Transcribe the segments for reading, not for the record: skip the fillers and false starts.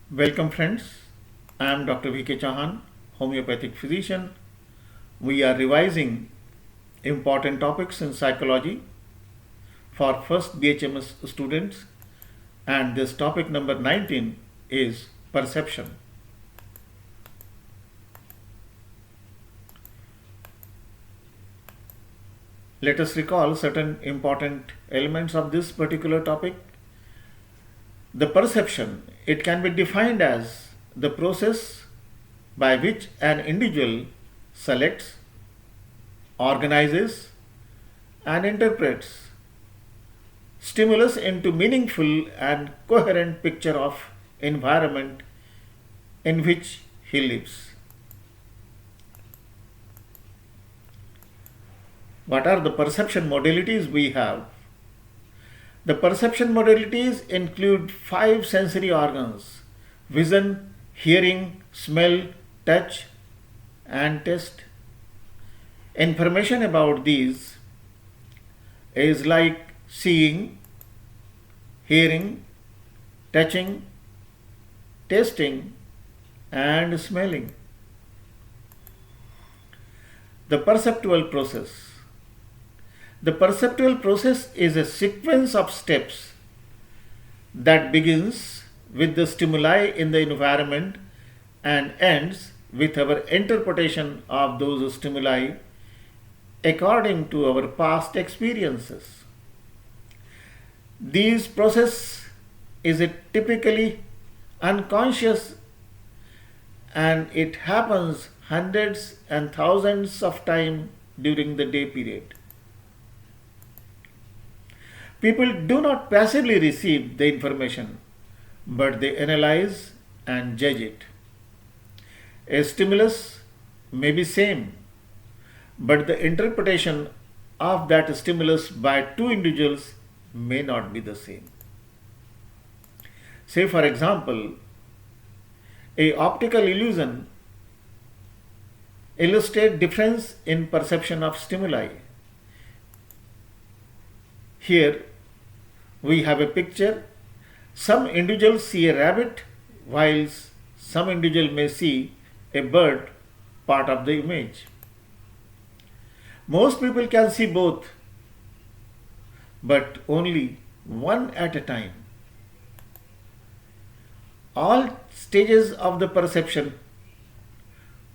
Welcome friends, I am Dr. V.K. Chauhan, homeopathic physician. We are revising important topics in psychology for first BHMS students, and this topic number 19 is perception. Let us recall certain important elements of this particular topic. The perception, it can be defined as the process by which an individual selects, organizes, and interprets stimulus into meaningful and coherent picture of environment in which he lives. What are the perception modalities we have? The perception modalities include 5 sensory organs: vision, hearing, smell, touch, and taste. Information about these is like seeing, hearing, touching, tasting, and smelling. The perceptual process. The perceptual process is a sequence of steps that begins with the stimuli in the environment and ends with our interpretation of those stimuli according to our past experiences. This process is typically unconscious, and it happens hundreds and thousands of times during the day period. People do not passively receive the information, but they analyze and judge it. A stimulus may be same, but the interpretation of that stimulus by two individuals may not be the same. Say for example, a optical illusion illustrates difference in perception of stimuli. Here we have a picture. Some individuals see a rabbit, whilst some individual may see a bird part of the image. Most people can see both, but only one at a time. All stages of the perception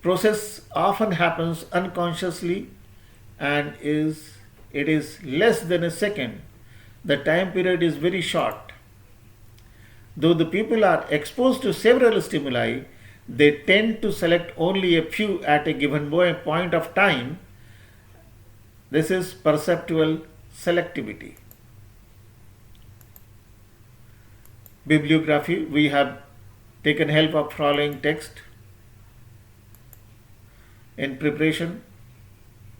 process often happens unconsciously, and it is less than a second. The time period is very short. Though the people are exposed to several stimuli, they tend to select only a few at a given point of time. This is perceptual selectivity. Bibliography, we have taken help of following text in preparation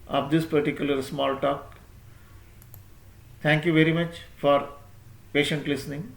of this particular small talk. Thank you very much for patient listening.